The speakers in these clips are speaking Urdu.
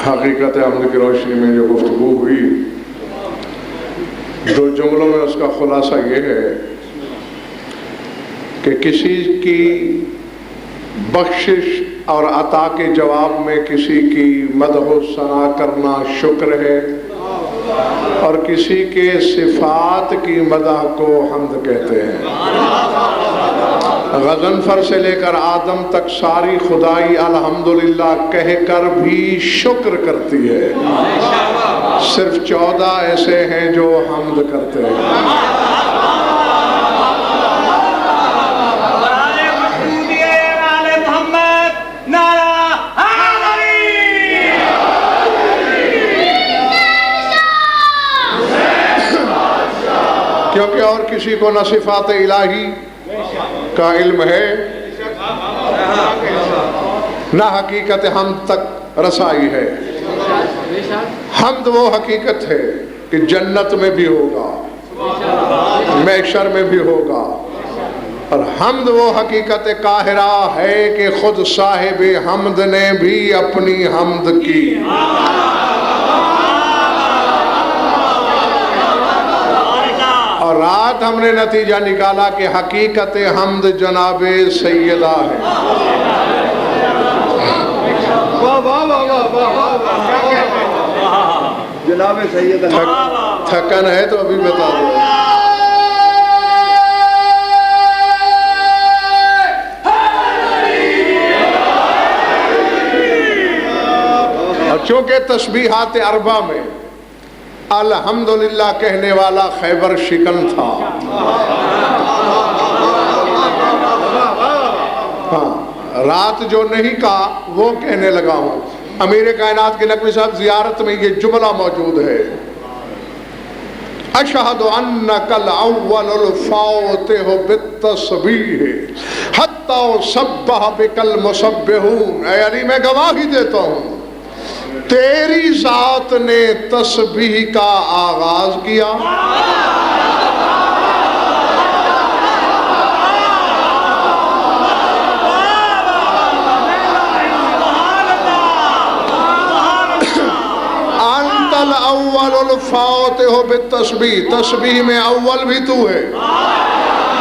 حقیقت حمد کی روشنی میں جو گفتگو ہوئی، دو جملوں میں اس کا خلاصہ یہ ہے کہ کسی کی بخشش اور عطا کے جواب میں کسی کی مدح و ثنا کرنا شکر ہے، اور کسی کے صفات کی مدح کو حمد کہتے ہیں۔ غضنفر سے لے کر آدم تک ساری خدائی الحمدللہ کہہ کر بھی شکر کرتی ہے، صرف 14 ایسے ہیں جو حمد کرتے ہیں۔ کیونکہ اور کسی کو نہ صفات الہی کا علم ہے، نہ حقیقت حمد تک رسائی ہے۔ حمد وہ حقیقت ہے کہ جنت میں بھی ہوگا، محشر میں بھی ہوگا، اور حمد وہ حقیقت قاہرہ ہے کہ خود صاحب حمد نے بھی اپنی حمد کی۔ اور رات ہم نے نتیجہ نکالا کہ حقیقت حمد جناب سیدہ ہے۔ جناب سیدہ تھکن ہے تو ابھی بتا دو۔ اور چونکہ تسبیحات اربع میں الحمدللہ کہنے والا خیبر شکن تھا، ہاں رات جو نہیں کہا وہ کہنے لگا ہوں۔ امیر کائنات کے نقوی صاحب زیارت میں یہ جملہ موجود ہے، اشہد انک الاول الفاتح بالتسبیح حتی سبح بک المسبحون۔ اے علی میں گواہی دیتا ہوں تیری ذات نے تسبیح کا آغاز کیا، انت الاول الفاتح بالتسبیح، تسبیح میں اول بھی تو ہے،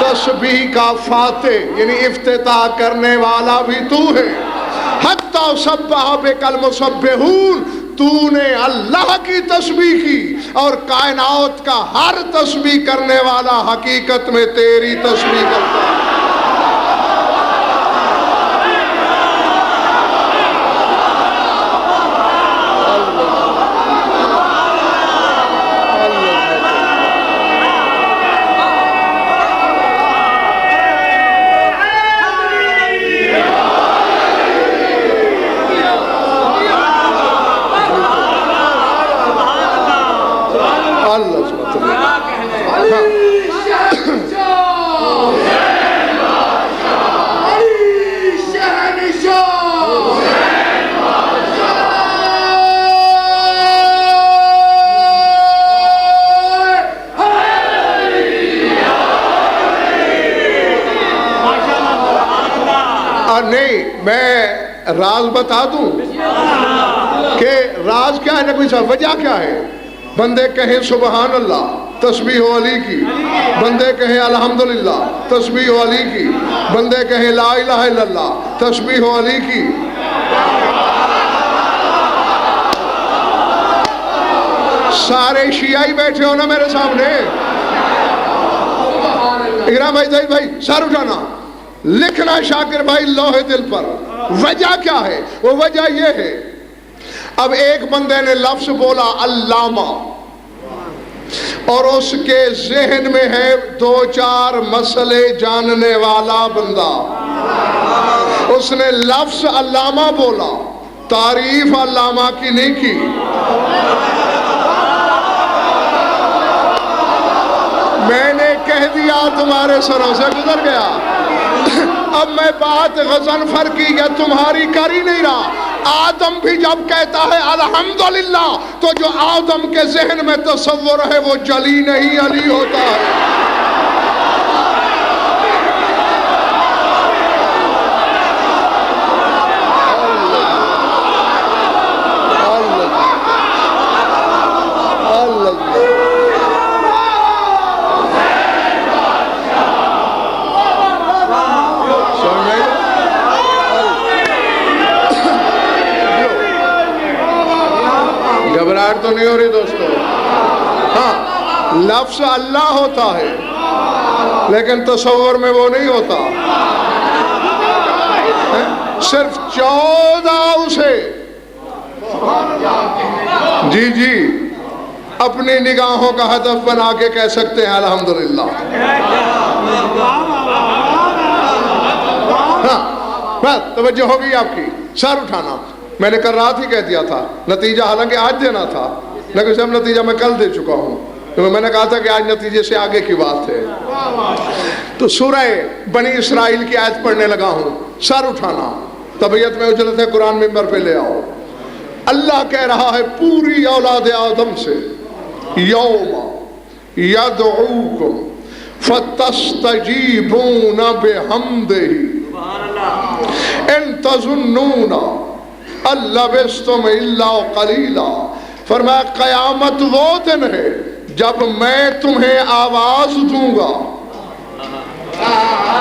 تسبیح کا فاتح یعنی افتتاح کرنے والا بھی تو ہے، حتی سبح بک المسبحون، تو نے اللہ کی تسبیح کی، اور کائنات کا ہر تسبیح کرنے والا حقیقت میں تیری تسبیح کرتا ہے۔ نہیں میں راز بتا دوں کہ راز کیا ہے نبی صاحب، وجہ کیا ہے؟ بندے کہیں سبحان اللہ تسبیح علی کی، بندے کہیں الحمدللہ تسبیح علی کی، بندے کہیں لا الہ الا اللہ تسبیح علی کی۔ سارے شیعی بیٹھے ہو نا میرے سامنے، اکرام بھائی زید بھائی سر اٹھانا، لکھنا شاکر بھائی لوہے دل پر۔ وجہ کیا ہے؟ وہ وجہ یہ ہے، اب ایک بندے نے لفظ بولا علامہ، اور اس کے ذہن میں ہے 2-4 مسئلے جاننے والا بندہ، اس نے لفظ علامہ بولا، تعریف علامہ کی نہیں کی۔ میں نے کہہ دیا تمہارے سروں سے گزر گیا، اب میں بات غضنفر کی یا تمہاری کر ہی نہیں رہا۔ آدم بھی جب کہتا ہے الحمدللہ تو جو آدم کے ذہن میں تصور ہے وہ جلی نہیں علی ہوتا ہے۔ اللہ گھبراہٹ تو نہیں ہو رہی دوستو؟ ہاں، لفظ اللہ ہوتا ہے لیکن تصور میں وہ نہیں ہوتا، صرف 14 اسے جی اپنی نگاہوں کا ہدف بنا کے کہہ سکتے ہیں الحمدللہ۔ ہاں بس توجہ ہوگی آپ کی، سر اٹھانا۔ میں نے کل رات ہی کہہ دیا تھا، نتیجہ حالانکہ آج دینا تھا لیکن سب نتیجہ میں کل دے چکا ہوں، تو میں نے کہا تھا کہ آج نتیجے سے آگے کی بات ہے۔ تو سورہ بنی اسرائیل کی آیت پڑھنے لگا ہوں، سر اٹھانا، طبیعت میں اجلت ہے، قرآن ممبر پہ لے آؤ۔ اللہ کہہ رہا ہے پوری اولاد آدم سے، یوم یدعوکم فتستجیبون بحمدہ ان تظنون ان لبثتم الا قلیلا۔ فرمایا قیامت وہ دن ہے جب میں تمہیں آواز دوں گا،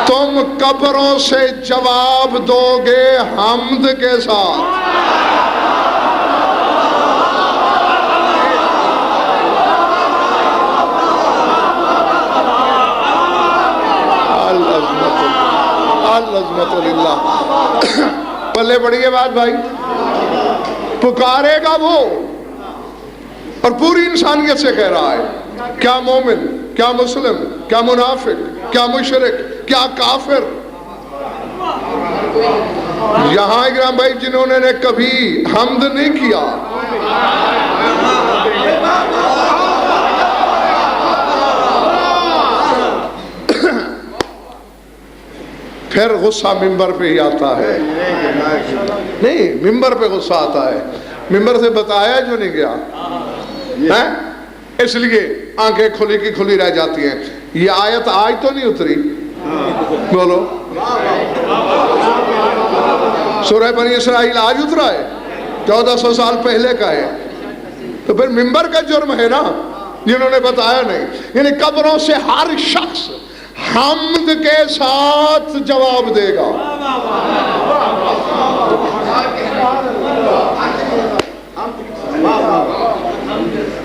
تم قبروں سے جواب دو گے حمد کے ساتھ۔ العظمت للہ۔ پلے پڑی ہے بات بھائی، پکارے گا وہ، اور پوری انسانیت سے کہہ رہا ہے، کیا مومن، کیا مسلم، کیا منافق، کیا مشرک، کیا کافر۔ یہاں اکرام بھائی جنہوں نے کبھی حمد نہیں کیا، پھر غصہ ممبر پہ ہی آتا ہے۔ نہیں، ممبر پہ غصہ آتا ہے، ممبر سے بتایا جو نہیں گیا، اس لیے آنکھیں کھلی کی کھلی رہ جاتی ہیں۔ یہ آیت آج تو نہیں اتری، بولو، سورہ بنی اسرائیل آج اترا ہے، 1400 سال پہلے کا ہے، تو پھر ممبر کا جرم ہے نا جنہوں نے بتایا نہیں۔ یعنی قبروں سے ہر شخص حمد کے ساتھ جواب دے گا۔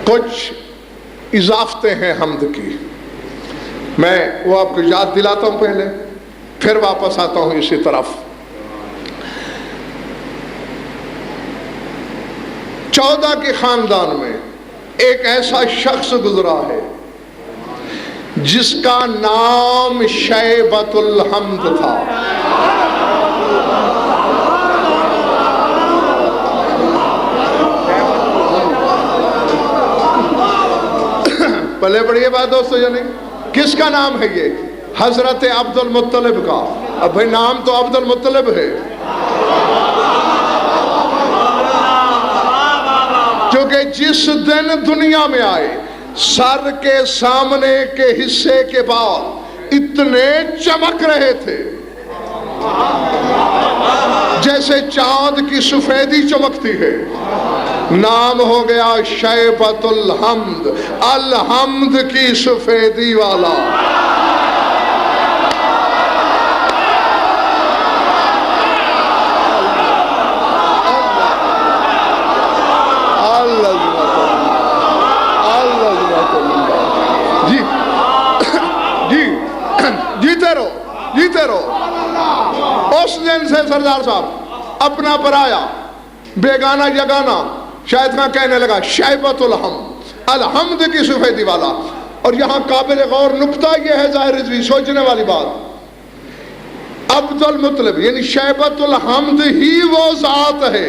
کچھ اضافتیں ہیں حمد کی، میں وہ آپ کو یاد دلاتا ہوں پہلے، پھر واپس آتا ہوں اسی طرف۔ 14 کے خاندان میں ایک ایسا شخص گزرا ہے جس کا نام شیبۃ الحمد تھا۔ پلے پڑھیے بات دوستو، یعنی کس کا نام ہے یہ؟ حضرت عبد المطلب کا۔ اب بھائی نام تو عبد المطلب ہے، کیونکہ جس دن دنیا میں آئے سر کے سامنے کے حصے کے بال اتنے چمک رہے تھے جیسے چاند کی سفیدی چمکتی ہے۔ نام ہو گیا شیبۃ الحمد، الحمد کی سفیدی والا۔ جیتے رہو۔ اس دن سے سردار صاحب اپنا پرایا، بیگانہ یگانہ، شاید میں کہنے لگا شیبۃ الحمد، الحمد کی سفیدی والا۔ اور یہاں قابل غور نکتہ یہ ہے، ظاہر رضوی سوچنے والی بات، عبد المطلب یعنی شیبۃ الحمد ہی وہ ذات ہے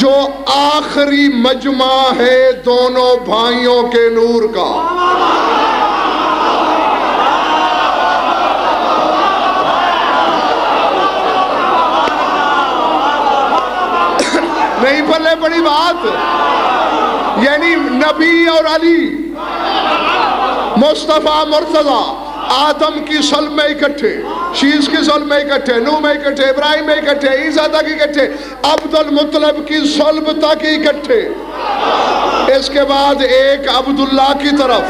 جو آخری مجمع ہے دونوں بھائیوں کے نور کا۔ نہیں پلے بڑی بات، یعنی نبی اور علی، مصطفیٰ مرتضیٰ آدم کی صلب میں اکٹھے، شیش کی صلب میں اکٹھے، نوح میں اکٹھے، ابراہیم میں اکٹھے، عیسیٰ تک اکٹھے، عبد المطلب کی صلب تک اکٹھے۔ اس کے بعد ایک عبداللہ کی طرف،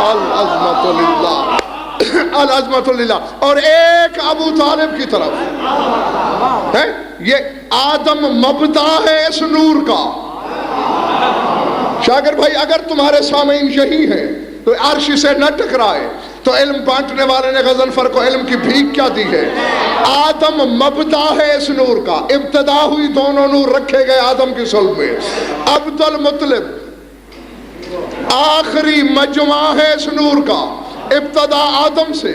العظمت للہ۔ العظمت للہ. اور ایک ابو طالب کی طرف ہے. یہ آدم مبدا ہے اس نور کا. شاکر بھائی اگر تمہارے سامعین یہی ہیں تو عرش سے نہ ٹکرائے. تو علم بانٹنے والے نے غضنفر کو علم کی بھیک کیا دی ہے؟ آدم مبدا ہے اس نور کا. ابتدا ہوئی دونوں نور رکھے گئے آدم کی صلب میں. عبد المطلب آخری مجمع ہے اس نور کا. ابتدا آدم سے،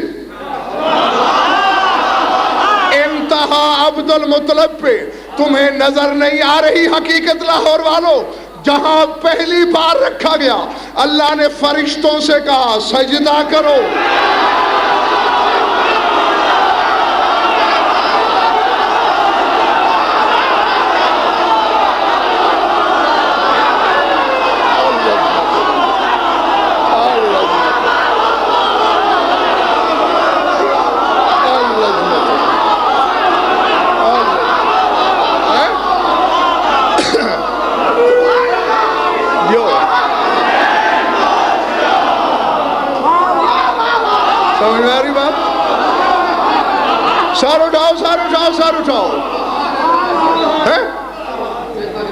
انتہا عبد المطلب پہ. تمہیں نظر نہیں آ رہی حقیقت لاہور والوں؟ جہاں پہلی بار رکھا گیا اللہ نے فرشتوں سے کہا سجدہ کرو. سمجھ میں آ رہی بات؟ سار اٹھاؤ سار اٹھاؤ سار اٹھاؤ.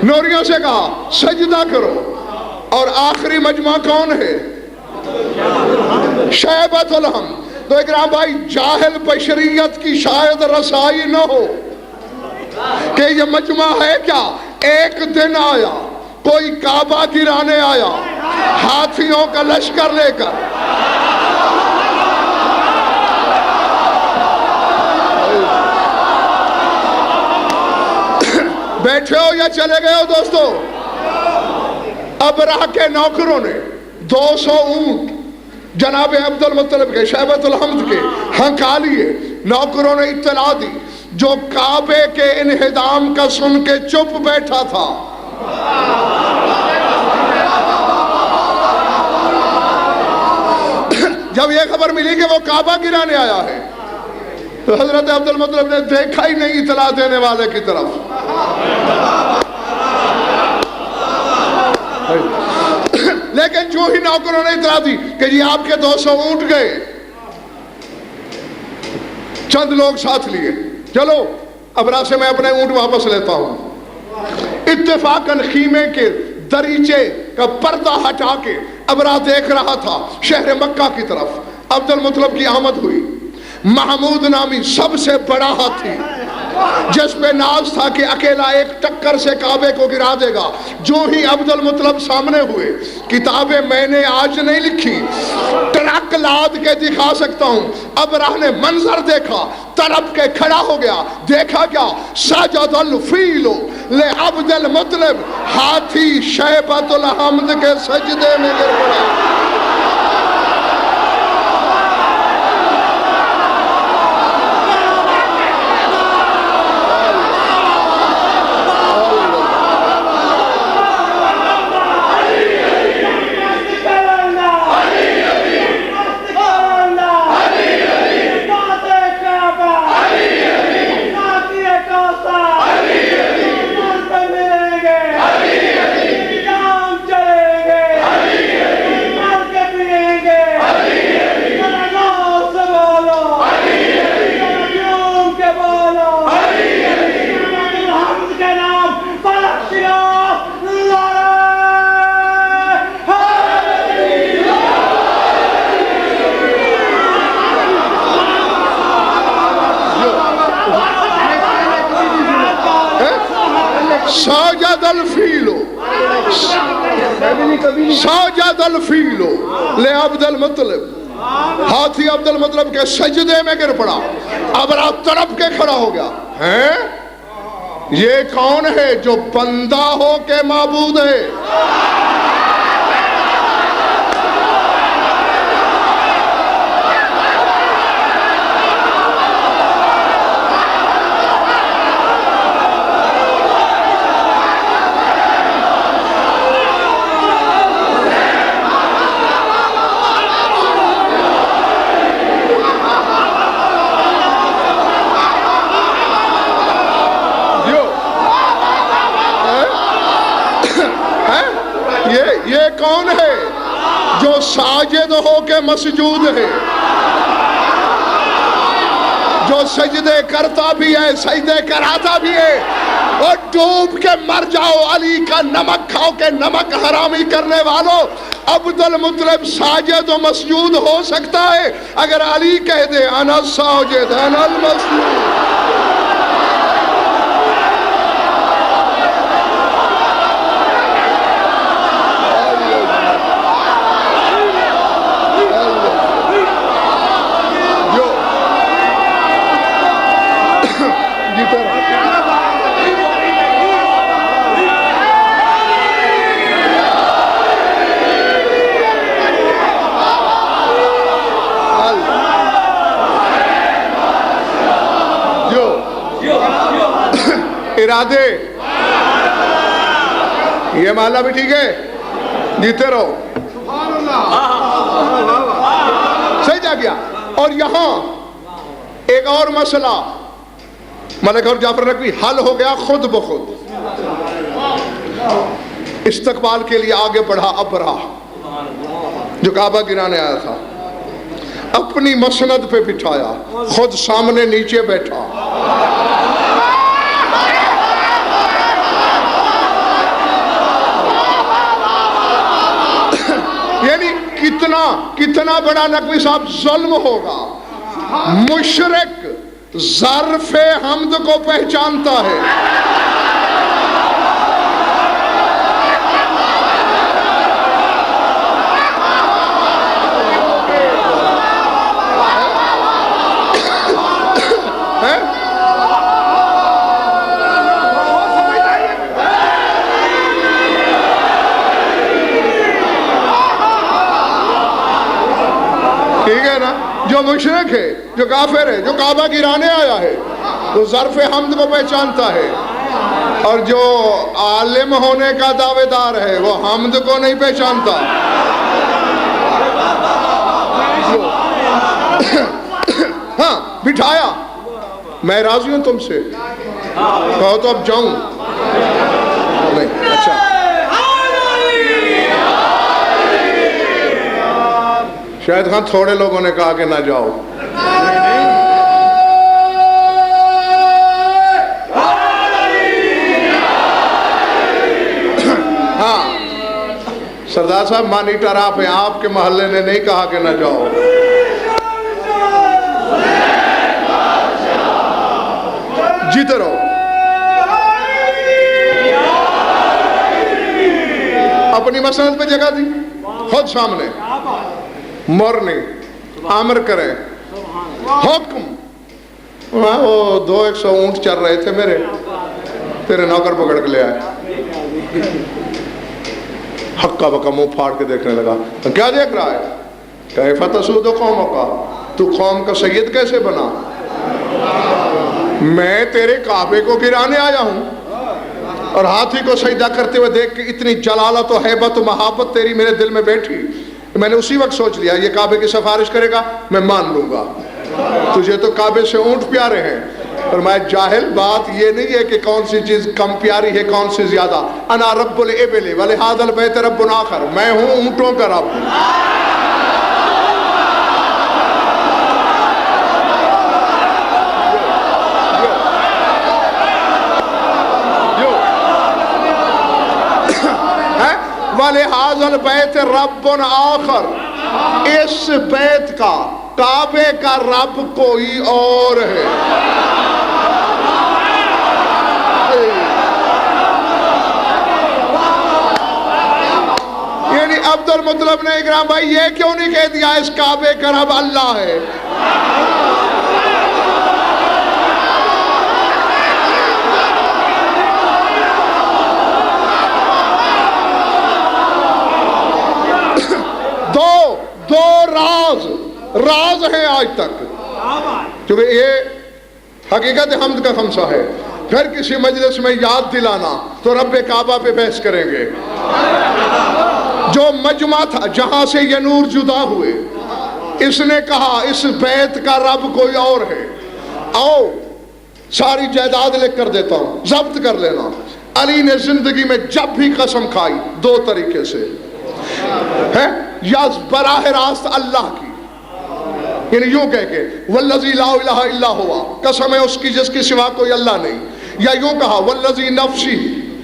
نوریوں سے کہا سجدہ کرو. اور آخری مجمع کون ہے؟ شیبۃ الحمد. تو اکرام بھائی جاہل بشریت کی شاید رسائی نہ ہو کہ یہ مجمع ہے کیا. ایک دن آیا کوئی کعبہ گرانے آیا ہاتھیوں کا لشکر لے کر. بیٹھے ہو یا چلے گئے ہو دوستو؟ ابرہ کے نوکروں نے 200 اونٹ جناب عبد المطلب کے شیبۃ الحمد کے ہنکا لیے. نوکروں نے اطلاع دی جو کعبے کے انہدام کا سن کے چپ بیٹھا تھا. جب یہ خبر ملی کہ وہ کعبہ گرانے آیا ہے تو حضرت عبد المطلب نے دیکھا ہی نہیں اطلاع دینے والے کی طرف. لیکن جو ہی نوکروں نے اطلاع دی کہ جی آپ کے 200 اونٹ گئے، چند لوگ ساتھ لیے، چلو ابرا سے میں اپنے اونٹ واپس لیتا ہوں. اتفاقاً خیمے کے دریچے کا پردہ ہٹا کے ابرا دیکھ رہا تھا شہر مکہ کی طرف. عبد المطلب کی آمد ہوئی. محمود نامی سب سے بڑا ہاتھی جس پہ ناز تھا کہ اکیلا ایک ٹکر سے کعبے کو گرا دے گا. جو ہی عبد المطلب سامنے ہوئے، کتابیں میں نے آج نہیں لکھی، ٹرک لاد کے دکھا سکتا ہوں. ابرہ نے منظر دیکھا، تڑپ کے کھڑا ہو گیا. دیکھا کیا؟ سجد الفیل لعبد المطلب. ہاتھی شیبۃ الحمد کے سجدے میں گر پڑا. سجد الفیل سجد الفیل لعبد المطلب. ہاتھی عبد المطلب کے سجدے میں گر پڑا. ابرا تڑپ کے کھڑا ہو گیا. یہ کون ہے جو بندہ ہو کے معبود ہے؟ یہ کون ہے جو ساجد ہو کے مسجود ہے؟ وہ سجدے کرتا بھی ہے، سجدے کراتا بھی ہے، اور ڈوب کے مر جاؤ علی کا نمک کھاؤ کہ نمک حرامی کرنے والوں، عبد المطلب ساجد و مسجود ہو سکتا ہے اگر علی کہہ دے انا ساجد انا المسجود۔ ارادے یہ محلہ بھی ٹھیک ہے، جیتے رہو، صحیح جا گیا۔ اور یہاں ایک اور مسئلہ ملک اور جعفر نقوی حل ہو گیا خود بخود۔ استقبال کے لیے آگے بڑھا ابرہ جو کعبہ گرانے آیا تھا، اپنی مسند پہ بٹھایا، خود سامنے نیچے بیٹھا، یعنی کتنا بڑا نقوی صاحب ظلم ہوگا۔ مشرک ظرف حمد کو پہچانتا ہے، ٹھیک ہے نا؟ جو مشرک ہے، جو کافر ہے، جو کعبہ گرانے آیا ہے وہ ظرف حمد کو پہچانتا ہے، اور جو عالم ہونے کا دعوے دار ہے وہ حمد کو نہیں پہچانتا۔ ہاں بٹھایا، میں راضی ہوں تم سے، کہو تو اب جاؤں نہیں؟ اچھا شاید خان تھوڑے لوگوں نے کہا کہ نہ جاؤ۔ ہاں سردار صاحب مانیٹر آپ ہیں، آپ کے محلے نے نہیں کہا کہ نہ جاؤ۔ جیتے رہو۔ اپنی مسند پہ جگہ دی، خود سامنے مورننگ آمر کریں، حکم۔ وہ 200 اونٹ چل رہے تھے میرے، تیرے نوکر پکڑ کے لے آئے۔ ہکا بکا منہ پھاڑ کے دیکھنے لگا، کیا دیکھ رہا ہے؟ کیف تسود قوموں کا، تو قوم کا سید کیسے بنا؟ میں تیرے کعبے کو گرانے آیا ہوں، اور ہاتھی کو سجدہ کرتے ہوئے دیکھ کے اتنی جلالت و ہیبت و محبت تیری میرے دل میں بیٹھی، میں نے اسی وقت سوچ لیا یہ کعبے کی سفارش کرے گا میں مان لوں گا، تجھے تو کعبے سے اونٹ پیارے ہیں۔ فرمایا جاہل، بات یہ نہیں ہے کہ کون سی چیز کم پیاری ہے کون سی زیادہ، انا رب الابل ولہذا البیت رب آخر، میں ہوں اونٹوں کا رب۔ وَلِهَذَا الْبَيْتِ رَبٌ آخر، اس بیت کا، کعبے کا رب کوئی اور ہے۔ یعنی عبد المطلب نے اکرام بھائی یہ کیوں نہیں کہہ دیا اس کعبے کا رب اللہ ہے؟ دو راز ہیں آج تک، کیونکہ یہ حقیقت حمد کا خمسہ ہے۔ پھر کسی مجلس میں یاد دلانا تو رب کعبہ پہ بحث کریں گے۔ جو مجمع تھا جہاں سے یہ نور جدا ہوئے، اس نے کہا اس بیت کا رب کوئی اور ہے، آؤ ساری جائیداد لکھ کر دیتا ہوں، ضبط کر لینا۔ علی نے زندگی میں جب بھی قسم کھائی دو طریقے سے ہے، یا براہ راست اللہ کی، یعنی یوں کہہ کے والذی لا الہ الا ہوا، قسم ہے اس کی جس کے سوا کوئی اللہ نہیں، یا یوں کہا والذی نفسی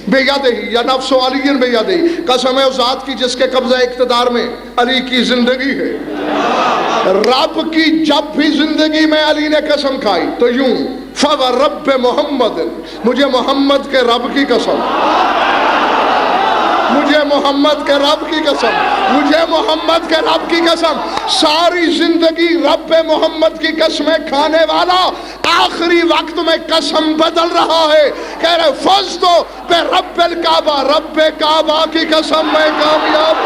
بیدہ، یا نفس علی بیدہ، قسم ہے اس ذات کی جس کے قبضہ اقتدار میں علی کی زندگی ہے۔ رب کی جب بھی زندگی میں علی نے قسم کھائی تو یوں فورب محمد، مجھے محمد کے رب کی قسم، مجھے محمد کے رب کی قسم، مجھے محمد کے رب کی قسم، ساری زندگی رب محمد کی قسمیں کھانے والا آخری وقت میں قسم بدل رہا ہے، کہہ رہے فوز تو بے رب الکعبہ، رب کعبہ کی قسم میں کامیاب۔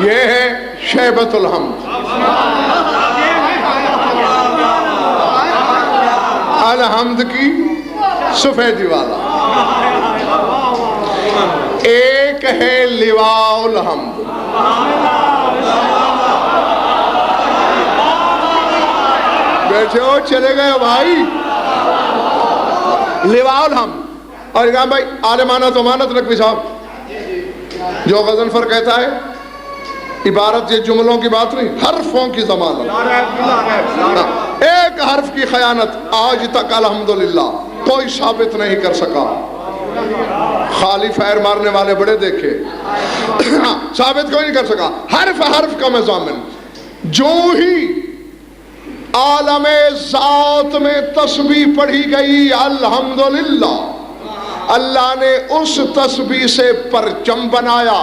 یہ ہے شیبۃ الحمد، الحمد کی سفیدی والا۔ ایک ہے لواء الحمد، بیٹھے ہو چلے گئے بھائی، لواء الحمد۔ اور کہا بھائی عالمانہ تو مانت نقوی صاحب، جو غضنفر کہتا ہے عبارت یہ جملوں کی بات نہیں، حرفوں کی ضمانت، ایک حرف کی خیانت آج تک الحمدللہ کوئی ثابت نہیں کر سکا۔ خالی فیر مارنے والے بڑے دیکھے، ثابت کوئی نہیں کر سکا۔ حرف کا مضامن، جو ہی عالم ذات میں تسبیح پڑھی گئی الحمدللہ، اللہ نے اس تسبیح سے پرچم بنایا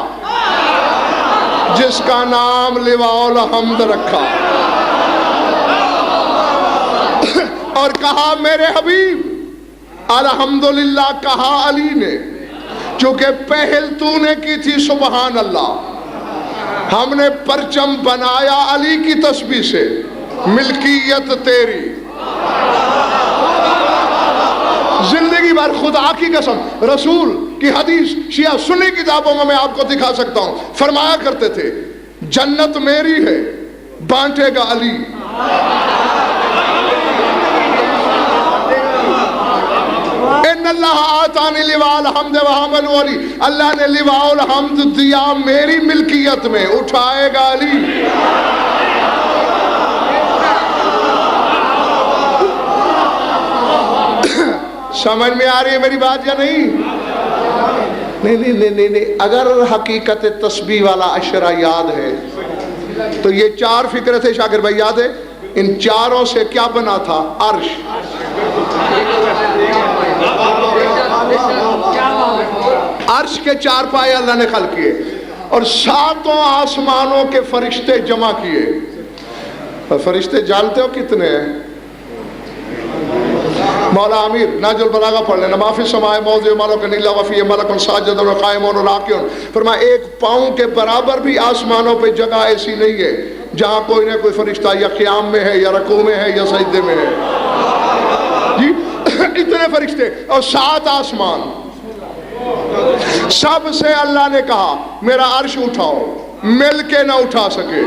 جس کا نام لواء الحمد رکھا، اور کہا میرے حبیب الحمدللہ، کہا علی نے، چونکہ پہل تو نے کی تھی سبحان اللہ، ہم نے پرچم بنایا علی کی تسبیح سے، ملکیت تیری زندگی بھر، خدا کی قسم، رسول کی حدیث شیعہ سنی کتابوں میں آپ کو دکھا سکتا ہوں، فرمایا کرتے تھے جنت میری ہے بانٹے گا علی، ان اللہ آتانی لواء الحمد وحمل علی، اللہ نے لواء الحمد دیا میری ملکیت میں، اٹھائے گا علی۔ سمجھ میں آ رہی ہے میری بات یا نہیں؟ نہیں، اگر حقیقت تسبیح والا اشرا یاد ہے تو یہ چار فکرے تھے شاکر بھائی، یاد ہے؟ ان چاروں سے کیا بنا تھا؟ عرش، عرش کے چار پائے اللہ نے خلق کیے، اور ساتوں آسمانوں کے فرشتے جمع کیے۔ اور فرشتے جانتے ہو کتنے ہیں؟ مولا امیر ناج البلاغہ پڑھ لینا، ما فی السماء موضع ملک الا وفی ملک ساجد وقائم راکع، فرمایا ایک پاؤں کے برابر بھی آسمانوں پہ جگہ ایسی نہیں ہے جہاں کوئی نہ کوئی فرشتہ یا قیام میں ہے یا رکوع میں ہے یا سجدے میں ہے جی۔ اتنے فرشتے اور 7 آسمان، سب سے اللہ نے کہا میرا عرش اٹھاؤ، مل کے نہ اٹھا سکے۔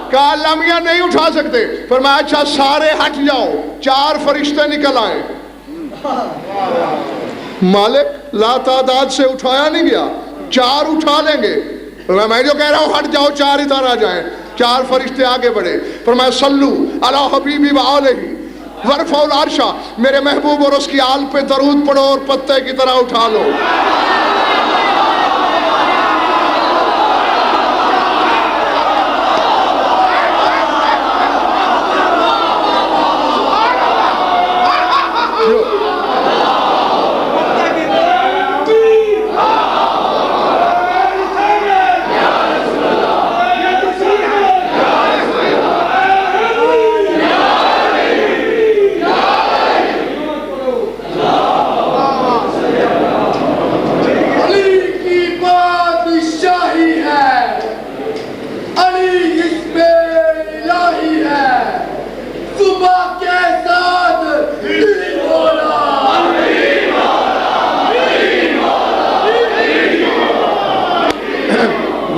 کہا لمحہ نہیں اٹھا سکتے، فرمایا اچھا سارے ہٹ جاؤ، 4 فرشتے نکل آئے، مالک لا تعداد سے اٹھایا نہیں گیا، 4 اٹھا لیں گے، میں جو کہہ رہا ہوں ہٹ جاؤ، 4 ادھر آ جائیں، 4 فرشتے آگے بڑھے، فرمایا صلو علی حبیبی وآلہ ورفعوا العرش، میرے محبوب اور اس کی آل پہ درود پڑھو اور پتے کی طرح اٹھا لو۔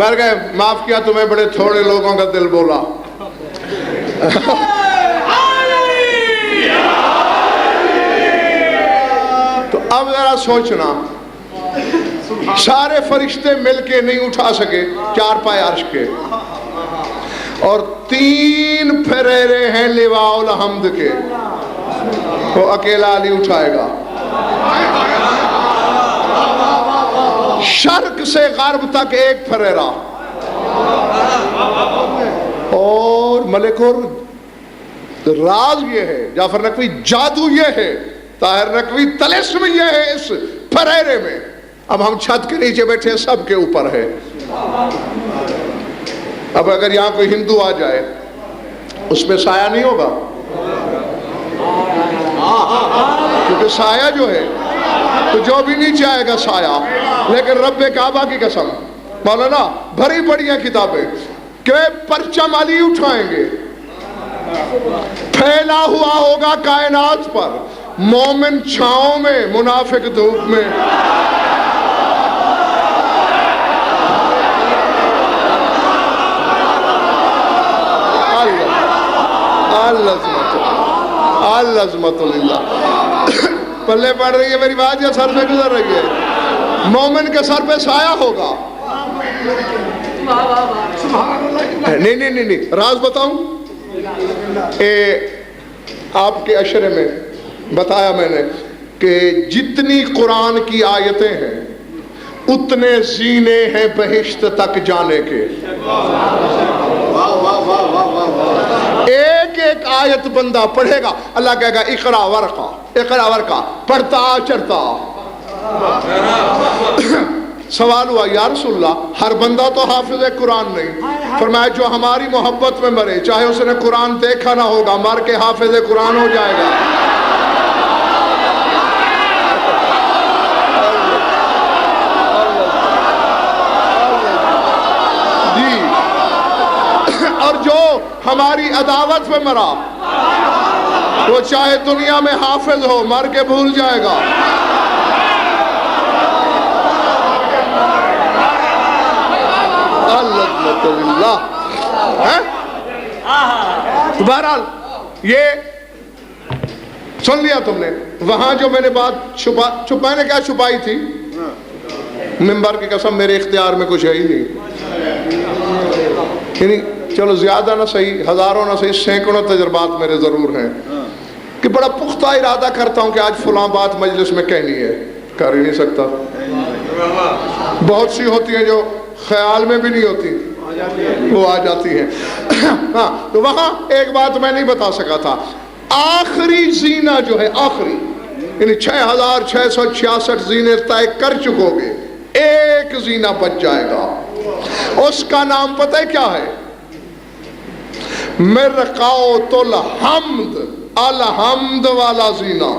ڈر گئے, معاف کیا تمہیں, بڑے تھوڑے لوگوں کا دل بولا. تو اب ذرا سوچنا, سارے فرشتے مل کے نہیں اٹھا سکے چار پائے عرش کے, اور 3 پھریرے ہیں لواء الحمد کے, وہ اکیلا علی اٹھائے گا. شرق سے غرب تک ایک پھریرا, اور ملک اور راز یہ ہے, جعفر نقوی جادو یہ ہے, طاہر نقوی طلسم یہ ہے اس پھریرے میں. اب ہم چھت کے نیچے بیٹھے سب کے اوپر ہے. اب اگر یہاں کوئی ہندو آ جائے اس پہ سایہ نہیں ہوگا, کیونکہ سایہ جو ہے تو جو بھی نیچے آئے گا سایہ. لیکن رب کعبہ کی قسم, مولانا بھری پڑی ہیں کتابیں کہ پرچم علی اٹھائیں گے, پھیلا ہوا ہوگا کائنات پر, مومن چھاؤں میں, منافق دھوپ میں. العظمت للہ. پلے پڑ رہی ہے میری بات یا سر سے گزر رہی ہے؟ مومن کے سر پہ سایہ ہوگا. نہیں, راز بتاؤں, آپ کے اشرے میں بتایا میں نے کہ جتنی قرآن کی آیتیں ہیں اتنے زینے ہیں بہشت تک جانے کے. ایک ایک آیت بندہ پڑھے گا, اللہ کہے گا اقرا ورقہ, اقرا ورقہ, پڑھتا چڑھتا. سوال ہوا یا رسول اللہ ہر بندہ تو حافظ قرآن نہیں. فرمایا جو ہماری محبت میں مرے, چاہے اس نے قرآن دیکھا نہ ہوگا, مر کے حافظ قرآن ہو جائے گا. جو ہماری عداوت میں مرا وہ چاہے دنیا میں حافظ ہو, مر کے بھول جائے گا. بہرحال یہ سن لیا تم نے. وہاں جو میں نے بات میں نے کیا چھپائی تھی, منبر کی قسم میرے اختیار میں کچھ ہے ہی نہیں. یعنی چلو زیادہ نہ صحیح, ہزاروں نہ صحیح, سینکڑوں تجربات میرے ضرور ہیں کہ بڑا پختہ ارادہ کرتا ہوں کہ آج فلاں بات مجلس میں کہنی ہے, کر ہی نہیں سکتا. بہت سی ہوتی ہیں جو خیال میں بھی نہیں ہوتی, وہ آ جاتی ہیں. ہاں تو وہاں ایک بات میں نہیں بتا سکا تھا, آخری زینہ جو ہے, آخری یعنی 6666 زینے طے کر چکو گے, ایک زینہ بچ جائے گا. اس کا نام پتہ ہے کیا ہے؟ مرقات الحمد, الحمد والا زینہ.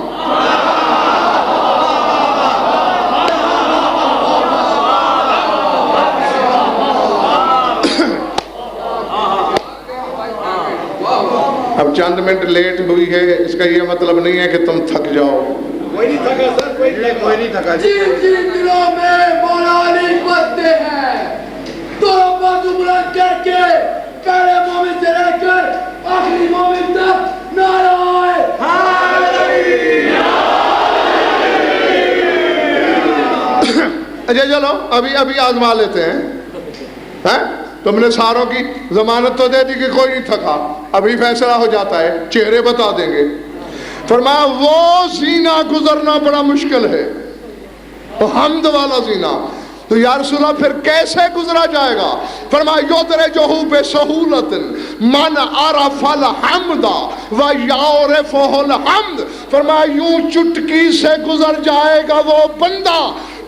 اب چند منٹ لیٹ ہوئی ہے, اس کا یہ مطلب نہیں ہے کہ تم تھک جاؤ. کوئی نہیں تھکا سر, کوئی نہیں تھکا. جن دلوں میں مولا علی بستے ہیں تو بازو بلند کر کے پہلے مومن سے لے کر آخری مومن تک نعرہ ہے اچھا چلو ابھی آزما لیتے ہیں. تم نے ساروں کی ضمانت تو دے دی کہ کوئی نہیں تھکا, ابھی فیصلہ ہو جاتا ہے, چہرے بتا دیں گے. فرمایا وہ زینہ گزرنا بڑا مشکل ہے, حمد والا زینہ. تو یا رسول اللہ پھر کیسے گزرا جائے گا؟ فرمایا یدرجہ بسہولۃ من عرف الحمد ویعرفہ الحمد. فرمایا یوں چٹکی سے گزر جائے گا وہ بندہ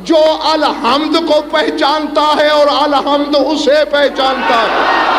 جو الحمد کو پہچانتا ہے اور الحمد اسے پہچانتا ہے.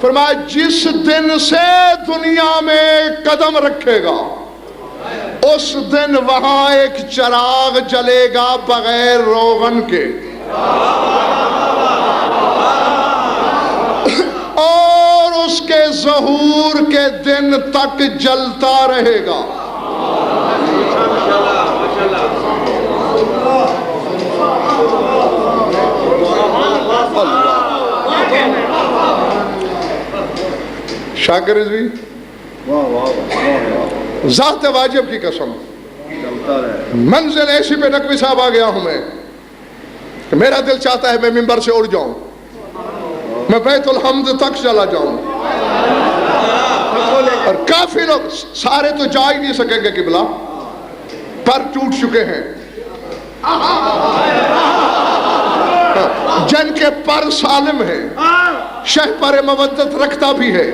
فرمایا جس دن سے دنیا میں قدم رکھے گا اس دن وہاں ایک چراغ جلے گا بغیر روغن کے، اور اس کے ظہور کے دن تک جلتا رہے گا۔ شاکر رضوی ذات واجب کی قسم، منزل ایسی پہ نقوی صاحب آ گیا ہوں میں کہ میرا دل چاہتا ہے میں منبر سے اڑ جاؤں، میں بیت الحمد تک چلا جاؤں، اور کافی لوگ، سارے تو جا ہی نہیں سکیں گے قبلہ، پر ٹوٹ چکے ہیں، جن کے پر سالم ہے، شہپر مودت رکھتا بھی ہے،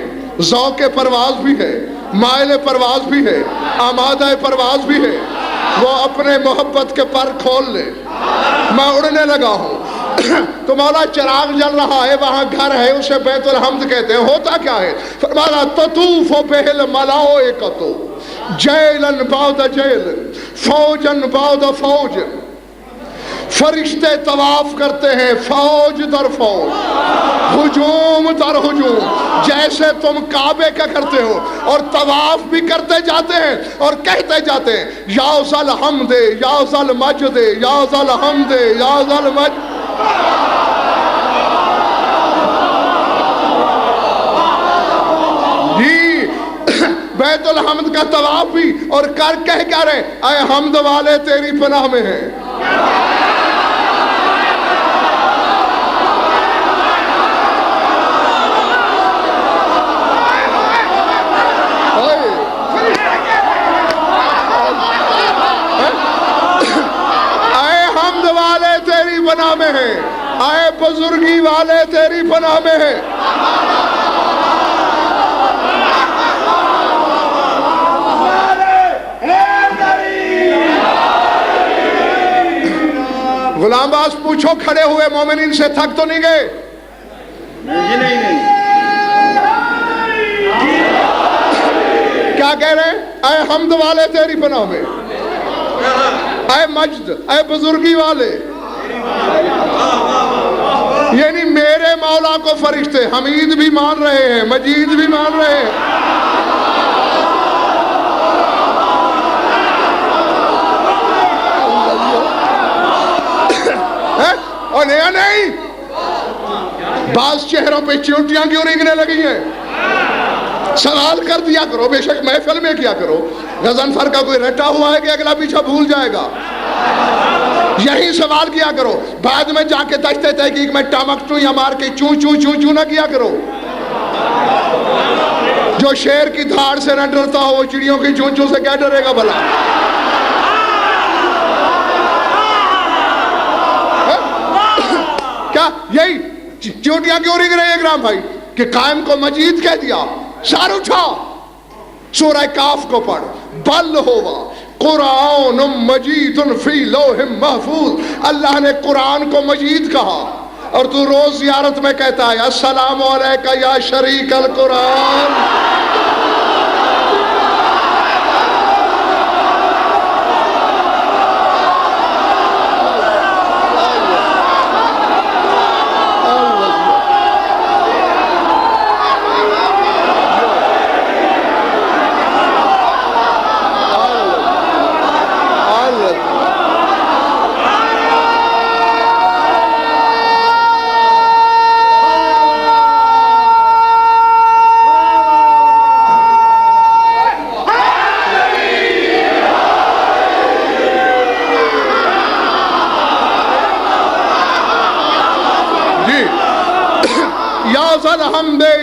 ذوق پرواز بھی ہے، مائل پرواز بھی ہے، آمادہ پرواز بھی ہے، وہ اپنے محبت کے پر کھول لے، میں اڑنے لگا ہوں۔ تو مولا چراغ جل رہا ہے، وہاں گھر ہے، اسے بیت الحمد کہتے ہیں۔ ہوتا کیا ہے؟ فرمایا تطوف بہ الملائکۃ جیلن بعد جیل فوجن بعد فوج، فرشتے طواف کرتے ہیں فوج در فوج، ہجوم در ہجوم، جیسے تم کعبے کا کرتے ہو، اور طواف بھی کرتے جاتے ہیں اور کہتے جاتے ہیں یا ذل حمد یا ذل مجد یا ذل حمد یا ذل مجد۔ جی بیت الحمد کا طواف بھی، اور کہہ کیا رہے؟ اے حمد والے تیری پناہ میں ہیں۔ پناہ میں ہے، آئے بزرگی والے تیری پناہ میں ہے۔ غلام باز پوچھو کھڑے ہوئے مومنین سے تھک تو نہیں گئے؟ نہیں۔ کیا کہہ رہے ہیں؟ اے حمد والے تیری پناہ میں، اے مجد، اے بزرگی والے، یعنی میرے مولا کو فرشتے حمید بھی مان رہے ہیں، مجید بھی مان رہے ہیں۔ اور نیا نہیں، بعض چہروں پہ چونٹیاں کیوں رنگنے لگی ہیں؟ سوال کر دیا کرو، بے شک محفل میں کیا کرو، غضنفر کا کوئی رٹا ہوا ہے کہ اگلا پیچھا بھول جائے گا؟ یہی سوال کیا کرو، بعد میں جا کے دشتے تحقیق میں ٹامکٹو یا مار کے چوں چوں چوں چوں نہ کیا کرو۔ جو شیر کی دھاڑ سے نہ ڈرتا ہو وہ چڑیوں کی چوں چوں سے کیا ڈرے گا بھلا؟ کیا یہی چونٹیاں کیوں رنگ رہے ہیں اکرام بھائی کہ قائم کو مجید کہہ دیا؟ سار اٹھا، سورہ کاف کو پڑھ، بل ہوا قرآن مجید فی لوح محفوظ، اللہ نے قرآن کو مجید کہا، اور تو روز زیارت میں کہتا ہے السلام علیکہ یا شریک القرآن۔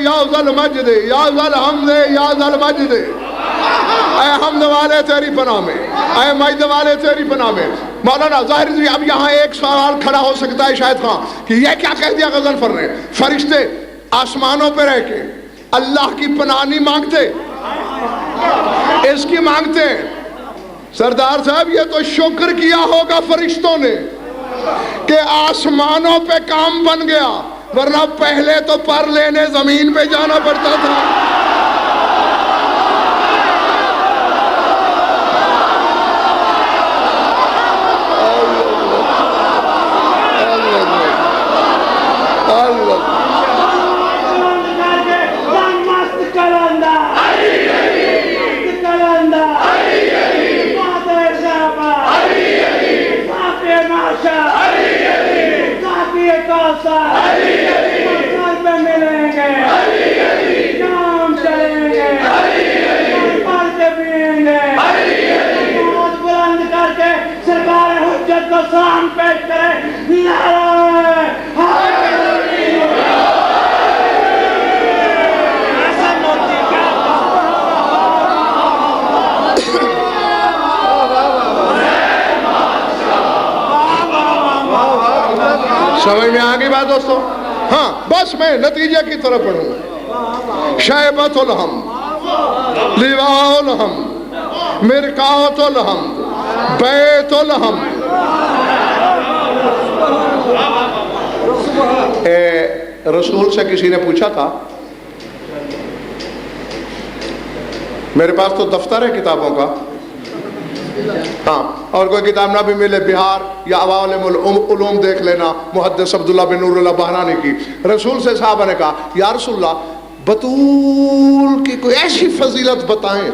یا ذل مجد یا ذل حمد یا ذل مجد، اے حمد والے تیری پناہ میں، اے مجد والے تیری پناہ میں۔ مولانا ظاہر جی اب یہاں ایک سوال کھڑا ہو سکتا ہے شاید خان کہ یہ کیا کہہ دیا غضنفر نے؟ فرشتے آسمانوں پہ رہ کے اللہ کی پناہ نہیں مانگتے، اس کی مانگتے ہیں۔ سردار صاحب یہ تو شکر کیا ہوگا فرشتوں نے کہ آسمانوں پہ کام بن گیا، ورنہ پہلے تو پر لینے زمین پہ جانا پڑتا تھا. سرکار حجت کو سلام پیش کرے. سمجھ میں آ گئی بات دوستو؟ ہاں بس میں نتیجے کی طرف پڑھوں. شیبۃ الحمد، لواء الحمد، مرقعۃ الحمد، بیت الحمد. رسول سے کسی نے پوچھا تھا، میرے پاس تو دفتر ہے کتابوں کا، ہاں اور کوئی کتاب نہ بھی ملے بہار یا عوالم العلوم دیکھ لینا محدث عبداللہ بن نور اللہ بہرانی کی. رسول سے صحابہ نے کہا یا رسول اللہ بطول کی کوئی ایسی فضیلت بتائیں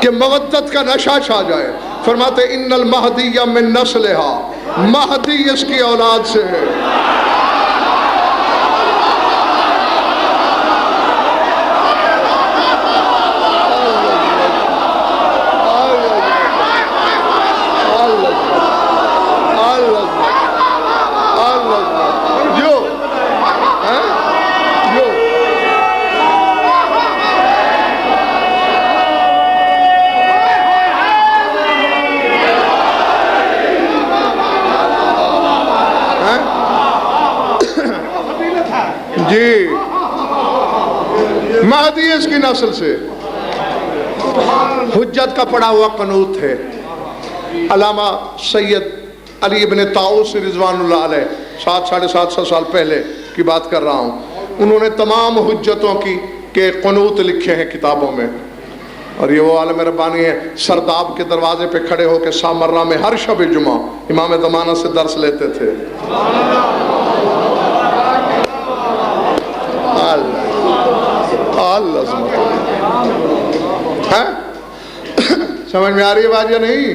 کہ مودت کا نشہ چھا جائے. فرماتے ان المہدی من نسلہا، مہدی اس کی اولاد سے ہے. جی مہدی اس کی نسل سے. حجت کا پڑھا ہوا قنوت ہے. علامہ سید علی ابن طاؤس رضوان اللہ علیہ 700-750 سال پہلے کی بات کر رہا ہوں، انہوں نے تمام حجتوں کی کے قنوت لکھے ہیں کتابوں میں. اور یہ وہ عالم ربانی ہے، سرداب کے دروازے پہ کھڑے ہو کے سامرہ میں ہر شب جمعہ امام زمانہ سے درس لیتے تھے. سمجھ میں آ رہی ہے بات یا نہیں؟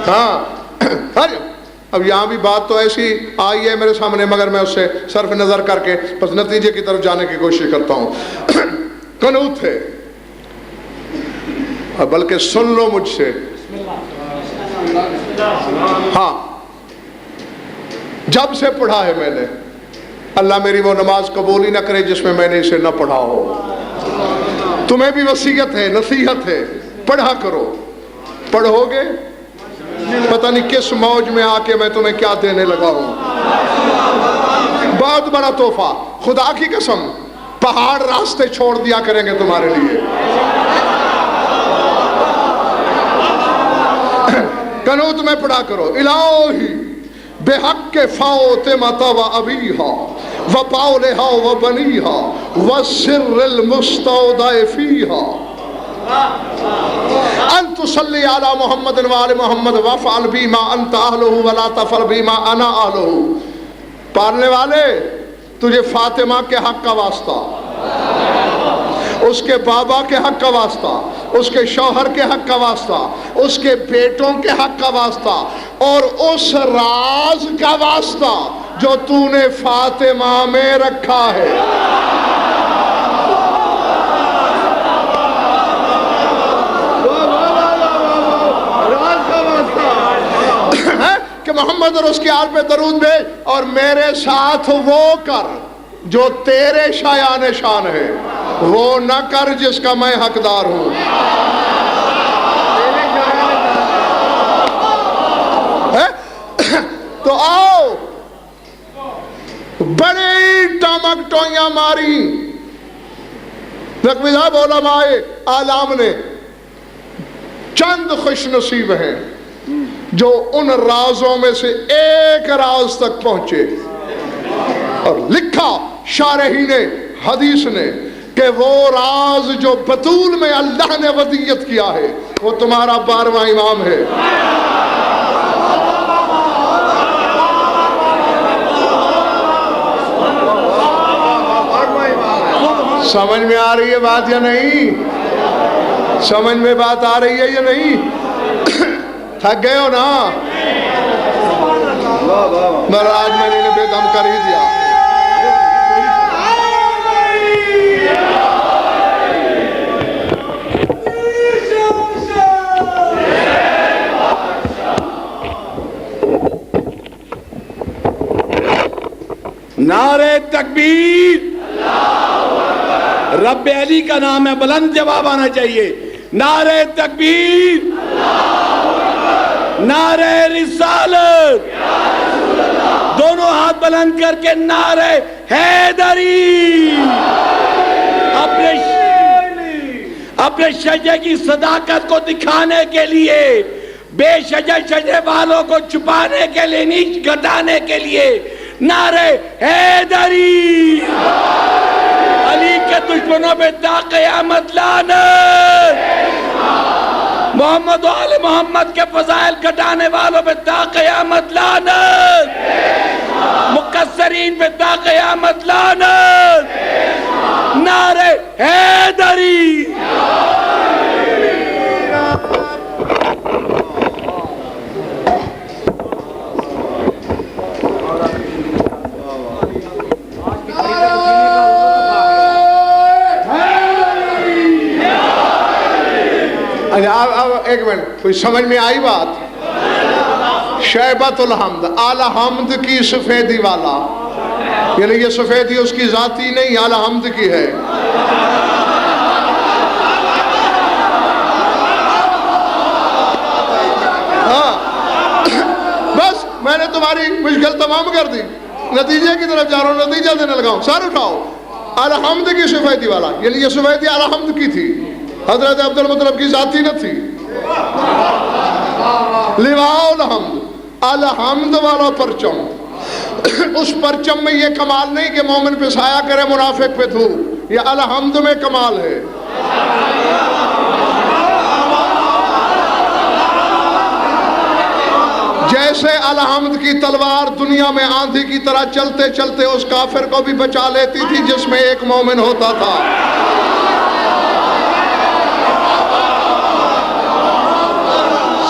ہاں اب یہاں بھی بات تو ایسی آئی ہے میرے سامنے، مگر میں اس سے صرف نظر کر کے بس نتیجے کی طرف جانے کی کوشش کرتا ہوں. قنوت ہے، بلکہ سن لو مجھ سے. ہاں جب سے پڑھا ہے میں نے، اللہ میری وہ نماز قبول ہی نہ کرے جس میں نے اسے نہ پڑھا ہو. تمہیں بھی وصیت ہے، نصیحت ہے، پڑھا کرو. پڑھو گے پتہ نہیں کس موج میں آ کے میں تمہیں کیا دینے لگا ہوں. بہت بڑا تحفہ، خدا کی قسم پہاڑ راستے چھوڑ دیا کریں گے تمہارے لیے. قنوت میں پڑھا کرو. الہی بحق فاطمہ و ابیہا و باولہا و بنیہا و سر المستودع فیہا ان تصلی علی محمد و آل محمد وفعل بما انت اہلہ ولا تفعل بما انا اہلہ. پڑھنے والے تجھے فاطمہ کے حق کا واسطہ، اس کے بابا کے حق کا واسطہ، اس کے شوہر کے حق کا واسطہ، اس کے بیٹوں کے حق کا واسطہ، اور اس راز کا واسطہ جو تو نے فاطمہ میں رکھا ہے. کہ محمد اور اس کی آل پہ درود بھیج اور میرے ساتھ وہ کر جو تیرے شایان شان ہے، وہ نہ کر جس کا میں حقدار ہوں. تو آؤ بڑی ٹمک ٹوئیاں ماری رقمی صاحب علماء اعلام نے. چند خوش نصیب ہیں جو ان رازوں میں سے ایک راز تک پہنچے. اور لکھا شارحین حدیث نے کہ وہ راز جو بطول میں اللہ نے وصیت کیا ہے وہ تمہارا 12واں امام ہے. سمجھ میں آ رہی ہے بات یا نہیں؟ سمجھ میں بات آ رہی ہے یا نہیں؟ تھک گئے ہو نا؟ مگر آج میں نے بے دم کر ہی دیا. نعرہ تکبیر. رب علی کا نام ہے، بلند جواب آنا چاہیے. نعرہ تکبیر، نعرہ رسالت، دونوں ہاتھ بلند کر کے نعرہ حیدری. اپنے شجے کی صداقت کو دکھانے کے لیے، بے شجے والوں کو چھپانے کے لیے، نیچ گھٹانے کے لیے نعرہ حیدری. علی کے دشمنوں پہ تا قیامت لعنت. محمد و آل محمد کے فضائل گھٹانے والوں پہ تا قیامت لعنت. مقصرین پہ تا قیامت لعنت. نعرہ حیدری. اب ایک منٹ، کوئی سمجھ میں آئی بات؟ شیبت الحمد، اعلی حمد کی سفیدی والا، یعنی یہ سفیدی اس کی ذاتی نہیں، اعلی حمد کی ہے. ہاں بس میں نے تمہاری مشکل تمام کر دی، نتیجے کی طرف جا رہا ہوں، نتیجہ دینے لگا ہوں. سر اٹھاؤ. اعلی حمد کی سفیدی والا، یعنی یہ سفیدی اعلی حمد کی تھی، حضرت عبد المطلب کی ذاتی نہ تھی. لواء الحمد، الحمد والا پرچم. اس پرچم میں یہ کمال نہیں کہ مومن پہ سایہ کرے منافق پہ دھوپ، یہ الحمد میں کمال ہے. جیسے الحمد کی تلوار دنیا میں آندھی کی طرح چلتے چلتے اس کافر کو بھی بچا لیتی تھی جس میں ایک مومن ہوتا تھا.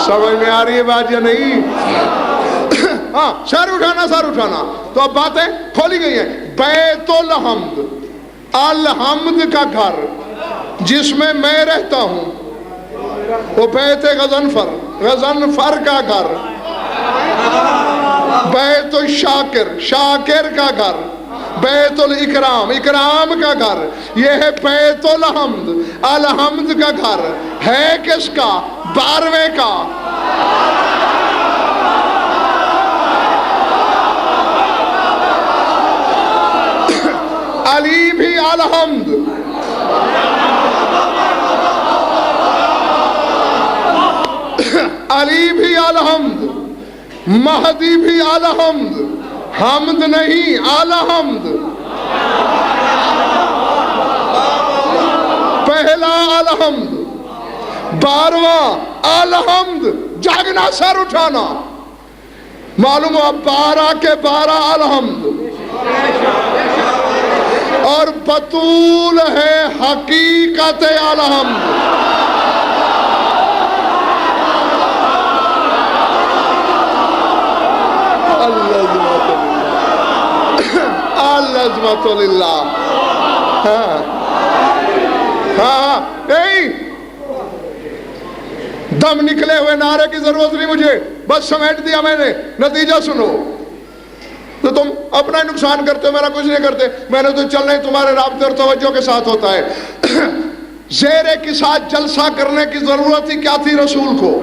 سمجھ میں آ رہی ہے بات یا نہیں؟ ہاں سر اٹھانا، سر اٹھانا. تو اب باتیں کھولی گئی ہیں. بیت الحمد، الحمد کا گھر جس میں میں رہتا ہوں، وہ بیت غضنفر، غضنفر کا گھر. بیت الشاکر، شاکر کا گھر. بیت الاکرام، اکرام کا گھر. یہ ہے بیت الحمد، الحمد کا گھر. ہے کس کا؟ 12ویں کا. علی بھی الحمد، علی بھی الحمد، مہدی بھی الحمد. حمد نہیں، الحمد. پہلا الحمد، 12واں الحمد. جاگنا، سر اٹھانا. معلوم ہوا 12 کے 12 الحمد. اور بطول ہے حقیقت الحمد. العظمت للہ. ہاں ہاں، نہیں دم نکلے ہوئے نعرے کی ضرورت نہیں مجھے، بس سمیٹ دیا میں نے. نتیجہ سنو. تو تم اپنا ہی نقصان کرتے ہو، میرا کچھ نہیں کرتے. میں نے تو چلنا ہی تمہارے رابطے اور توجہ کے ساتھ ہوتا ہے. زیرے کے ساتھ جلسہ کرنے کی ضرورت ہی کیا تھی رسول کو؟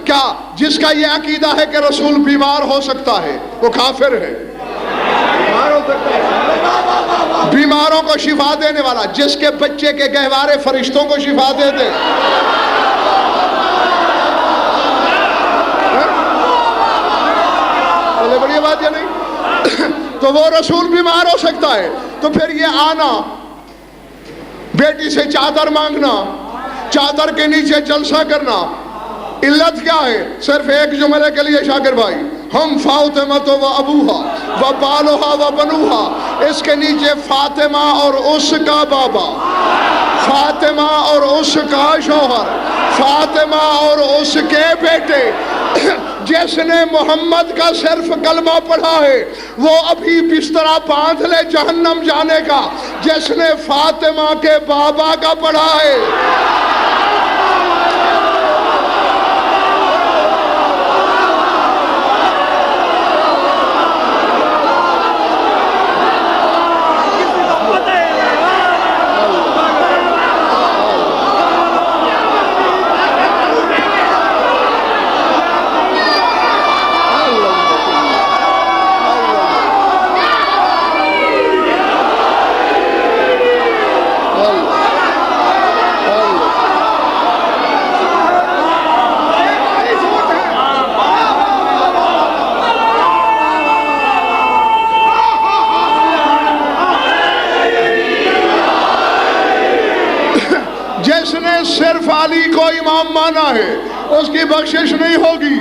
کیا جس کا یہ عقیدہ ہے کہ رسول بیمار ہو سکتا ہے وہ کافر ہے؟ بیماروں کو شفا دینے والا، جس کے بچے کے گہوارے فرشتوں کو شفا دے دے. بڑی بات یا نہیں؟ تو وہ رسول بیمار ہو سکتا ہے. تو پھر یہ آنا، بیٹی سے چادر مانگنا، چادر کے نیچے جلسہ کرنا، علت کیا ہے؟ صرف ایک جملے کے لیے شاکر بھائی، ہم فاطمہ و ابوہا و بالوہا و بنوہا. اس کے نیچے فاطمہ اور اس کا بابا، فاطمہ اور اس کا شوہر، فاطمہ اور اس کے بیٹے. جس نے محمد کا صرف کلمہ پڑھا ہے وہ ابھی بسترا باندھ لے جہنم جانے کا. جس نے فاطمہ کے بابا کا پڑھا ہے، جس نے صرف علی کو امام مانا ہے اس کی بخشش نہیں ہوگی.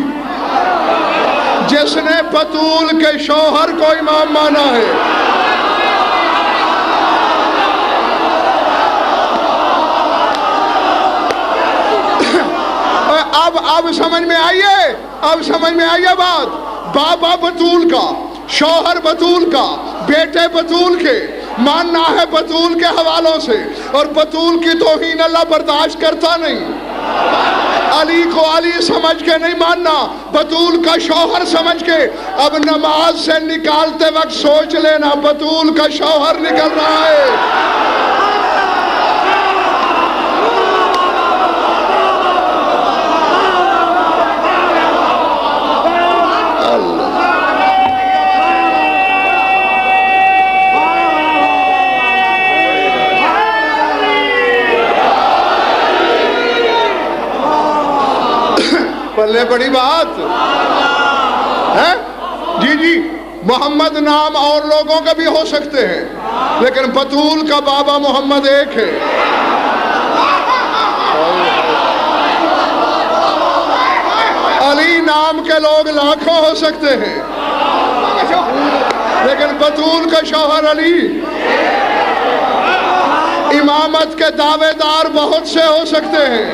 جس نے بطول کے شوہر کو امام مانا ہے، اب سمجھ میں آئیے، اب سمجھ میں آئیے بات. بابا بطول کا، شوہر بطول کا، بیٹے بطول کے، ماننا ہے بطول کے حوالوں سے. اور بطول کی توہین اللہ برداشت کرتا نہیں. علی کو علی سمجھ کے نہیں ماننا، بطول کا شوہر سمجھ کے. اب نماز سے نکالتے وقت سوچ لینا بطول کا شوہر نکل رہا ہے. پلے بڑی بات ہے. جی جی، محمد نام اور لوگوں کا بھی ہو سکتے ہیں لیکن بطول کا بابا محمد ایک ہے. علی نام کے لوگ لاکھوں ہو سکتے ہیں لیکن بطول کا شوہر علی. امامت کے دعوے دار بہت سے ہو سکتے ہیں،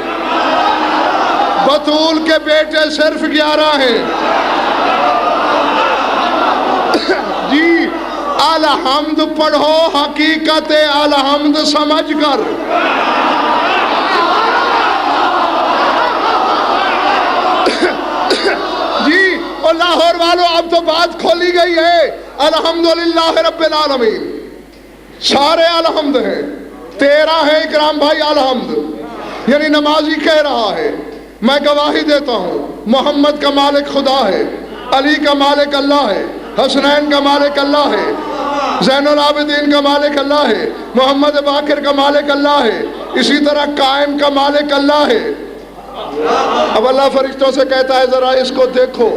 بطول کے بیٹے صرف 11 ہیں. جی، الحمد پڑھو حقیقت الحمد سمجھ کر. جی، اور لاہور والوں اب تو بات کھولی گئی ہے. الحمدللہ رب العالمین، سارے الحمد ہیں. 13 ہیں اکرام بھائی الحمد، یعنی نمازی کہہ رہا ہے میں گواہی دیتا ہوں محمد کا مالک خدا ہے، علی کا مالک اللہ ہے، حسنین کا مالک اللہ ہے، زین العابدین کا مالک اللہ ہے، محمد باقر کا مالک اللہ ہے، اسی طرح قائم کا مالک اللہ ہے. اب اللہ فرشتوں سے کہتا ہے ذرا اس کو دیکھو،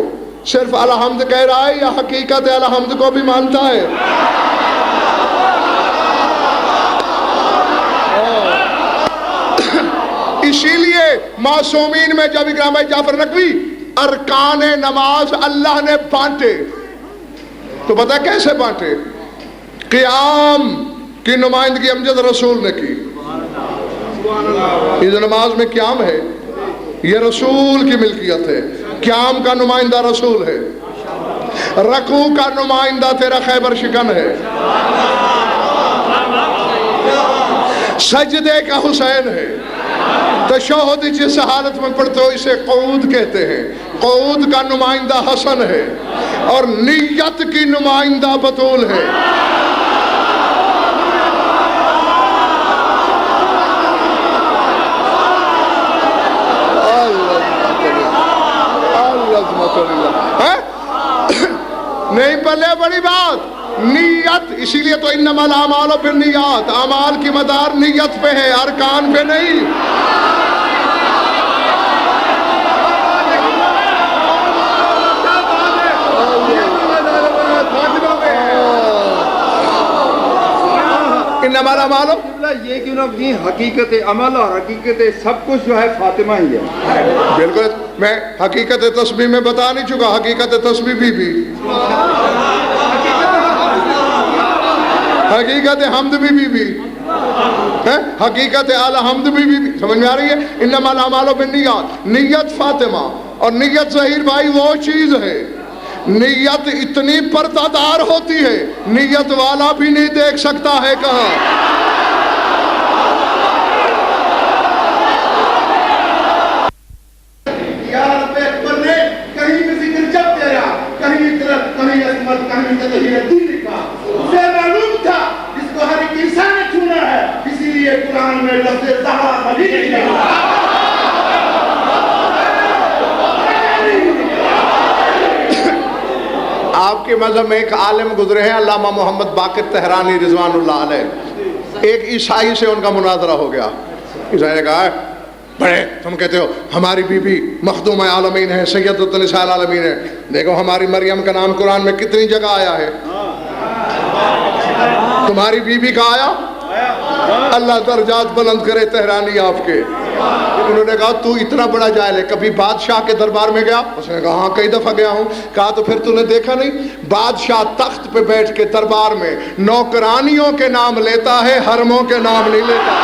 صرف الحمد کہہ رہا ہے یا حقیقت الحمد کو بھی مانتا ہے؟ اسی لیے معصومین میں جب اکرام بھائی جعفر نقوی ارکان نماز اللہ نے بانٹے تو پتہ کیسے بانٹے؟ قیام کی نمائندگی امجد رسول نے کی. یہ جو نماز میں قیام ہے یہ رسول کی ملکیت ہے. قیام کا نمائندہ رسول ہے، رکوع کا نمائندہ تیرا خیبر شکن ہے، سجدے کا حسین ہے. تشہد جس حالت میں پڑھتے ہو اسے قعود کہتے ہیں. قعود کا نمائندہ حسن ہے اور نیت کی نمائندہ بطول ہے. نہیں پلے بڑی بات. نیت، اسی لیے تو انما الاعمال بالنیات، اعمال کی مدار نیت پہ ہے، ارکان پہ نہیں۔ انما الاعمال، یہ کیوں نہ بھی حقیقت عمل اور حقیقت سب کچھ جو ہے فاطمہ ہی ہے۔ بالکل، میں حقیقت تسبیح میں بتا نہیں چکا، حقیقت تسبیح بھی حقیقت حمد بھی حقیقت الحمد بھی سمجھ میں آ رہی ہے؟ انما الاعمال بالنیات، نیت فاطمہ، اور نیت ظہیر بھائی وہ چیز ہے، نیت اتنی پردہ دار ہوتی ہے نیت والا بھی نہیں دیکھ سکتا ہے کہاں۔ یا رب اکبر نے کہیں بھی ذکر جب تیرا، کہیں اطرت، کہیں عظمت، کہیں تطہیر دل لکھا، اسے معلوم تھا جس کو ہر ایک انسان نے چنا ہے، اسی لیے قرآن میں لفظ زہرا بلی لکھا۔ آپ کے مذہب میں ایک عالم گزرے ہیں علامہ محمد باقر تہرانی رضوان اللہ علیہ، ایک عیسائی سے ان کا مناظرہ ہو گیا۔ عیسائی نے کہا بڑے تم کہتے ہو ہماری بی بی مخدوم عالمین ہے، سیدۃ النساء العالمین ہے، دیکھو ہماری مریم کا نام قرآن میں کتنی جگہ آیا ہے، تمہاری بی بی کا آیا؟ اللہ درجات بلند کرے تہرانی آپ کے۔ انہوں نے کہا تو اتنا بڑا جاہل ہے، کبھی بادشاہ کے دربار میں گیا؟ اس نے کہا ہاں کئی دفعہ گیا ہوں۔ کہا تو پھر تو نے دیکھا نہیں بادشاہ تخت پہ بیٹھ کے دربار میں نوکرانیوں کے نام لیتا ہے، حرموں کے نام نہیں لیتا۔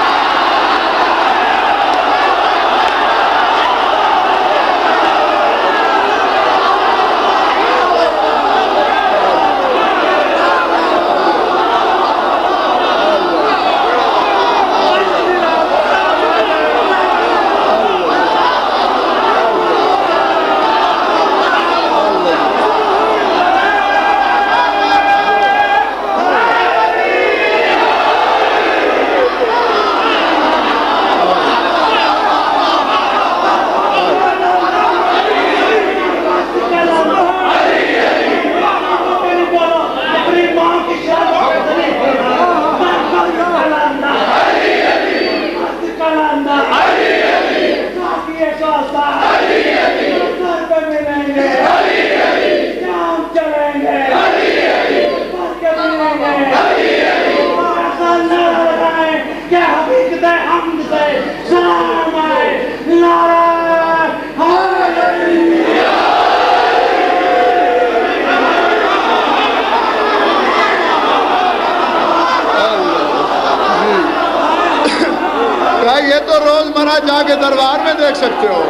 یہ تو روزمرہ جا کے دربار میں دیکھ سکتے ہو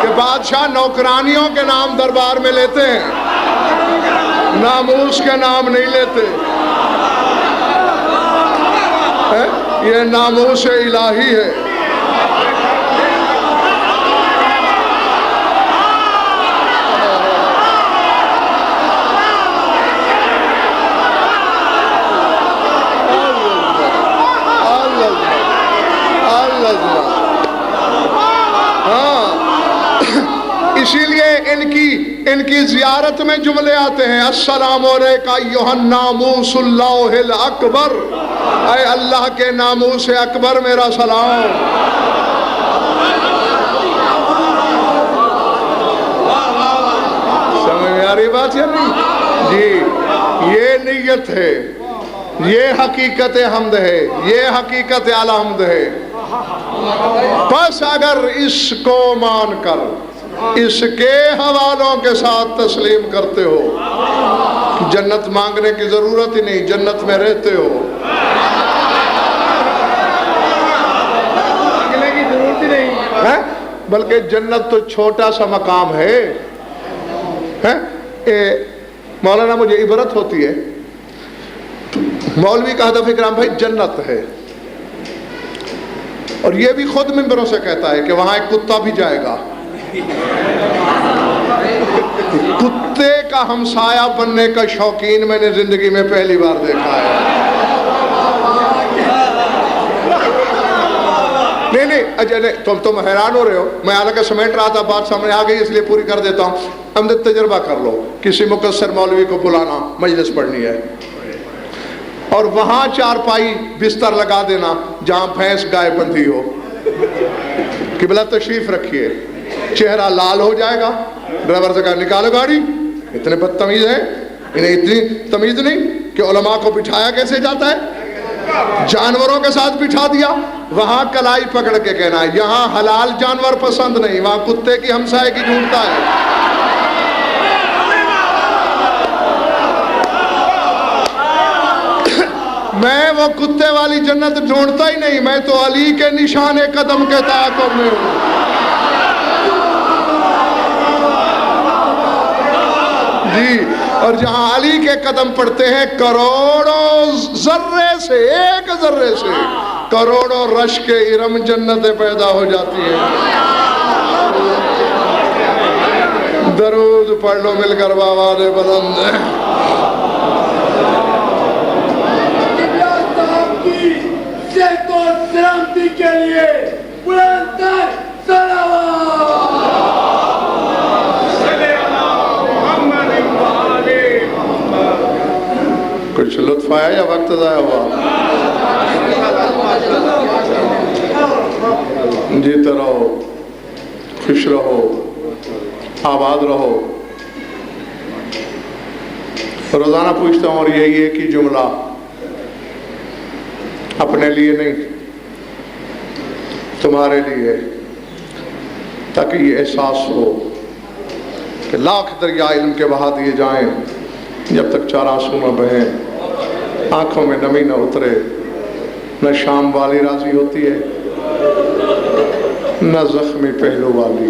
کہ بادشاہ نوکرانیوں کے نام دربار میں لیتے ہیں، ناموس کے نام نہیں لیتے۔ یہ ناموس الہی ہے۔ اسی لیے ان کی زیارت میں جملے آتے ہیں، السلام علیکہ ایھا الناموس اللہ الاکبر، اے اللہ کے ناموس اکبر میرا سلام۔ سمجھ میں آ رہی بات یا نہیں؟ جی یہ نیت ہے، یہ حقیقت حمد ہے، یہ حقیقت الحمد ہے۔ بس اگر اس کو مان کر اس کے حوالوں کے ساتھ تسلیم کرتے ہو، جنت مانگنے کی ضرورت ہی نہیں، جنت میں رہتے ہو۔ مانگنے کی ضرورت ہی نہیں، بلکہ جنت تو چھوٹا سا مقام ہے۔ مولانا مجھے عبرت ہوتی ہے، مولوی کا ہدف اکرام بھائی جنت ہے، اور یہ بھی خود ممبروں سے کہتا ہے کہ وہاں ایک کتا بھی جائے گا۔ کتے کا ہمسایہ بننے کا شوقین میں نے زندگی میں پہلی بار دیکھا ہے۔ نہیں اچھا نہیں، تم حیران ہو رہے ہو، میں حالانکہ سمیٹ رہا تھا، بات سامنے آ گئی اس لیے پوری کر دیتا ہوں۔ ہم نے تجربہ کر لو، کسی مقصر مولوی کو بلانا، مجلس پڑھنی ہے، اور وہاں چارپائی بستر لگا دینا جہاں بھینس گائے بندھی ہو. قبلہ تشریف رکھیے. چہرہ لال ہو جائے گا. ڈرائیور سے کہا نکالو گاڑی. اتنے بدتمیز ہیں, انہیں اتنی تمیز نہیں کہ علماء کو بٹھایا کیسے جاتا ہے, جانوروں کے ساتھ بٹھا دیا. وہاں کلائی پکڑ کے کہنا یہاں حلال جانور پسند نہیں, وہاں کتے کی ہمسائے کی ڈھونڈتا ہے. میں وہ کتے والی جنت ڈھونڈتا ہی نہیں, میں تو علی کے نشان قدم کے تعاقب میں ہوں. جی, اور جہاں علی کے قدم پڑتے ہیں کروڑوں ذرے سے, ایک ذرے سے کروڑوں رش کے ارم جنتیں پیدا ہو جاتی ہیں. درود پڑھ لو مل کر بآواز بلند. صحت و سلامتی کے لیے بلند تر صلوات. کچھ لطف آیا یا وقت ضائع ہوا؟ جیتے رہو, خوش رہو, آباد رہو. روزانہ پوچھتا ہوں اور یہی ایک ہی جملہ, اپنے لیے نہیں تمہارے لیے, تاکہ یہ احساس ہو کہ لاکھ دریا علم کے بہا دیے جائیں, جب تک چار آنسو نہ بہیں, آنکھوں میں نمی نہ اترے, نہ شام والی راضی ہوتی ہے نہ زخمی پہلو والی.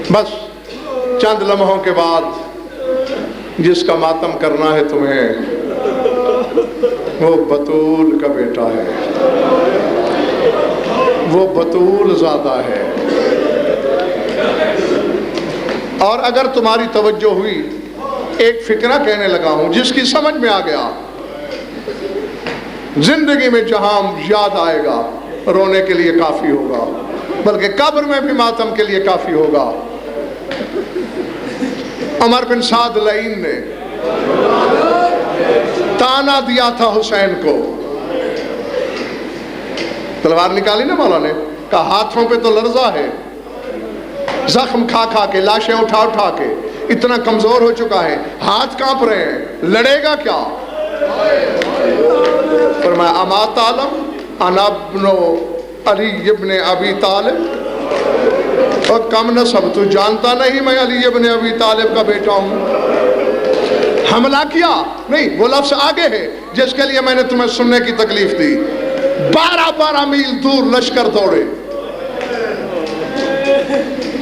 بس چند لمحوں کے بعد جس کا ماتم کرنا ہے تمہیں, وہ بطول کا بیٹا ہے, وہ بطول زادہ ہے. اور اگر تمہاری توجہ ہوئی, ایک فکرہ کہنے لگا ہوں جس کی سمجھ میں آ گیا, زندگی میں جہاں یاد آئے گا رونے کے لیے کافی ہوگا, بلکہ قبر میں بھی ماتم کے لیے کافی ہوگا. عمر بن سعد لعین نے تانا دیا تھا حسین کو, تلوار نکالی نا مولا نے, کہا ہاتھوں پہ تو لرزہ ہے, زخم کھا کھا کے, لاشیں اٹھا اٹھا کے اتنا کمزور ہو چکا ہے, ہاتھ کانپ رہے ہیں, لڑے گا کیا؟ فرمایا اما تعلم انا ابن علی ابن ابی طالب, اور کم نسب, تو جانتا نہیں میں علی ابن ابی طالب کا بیٹا ہوں. حملہ کیا نہیں, وہ لفظ آگے ہے جس کے لیے میں نے تمہیں سننے کی تکلیف دی. 12 میل دور لشکر دوڑے.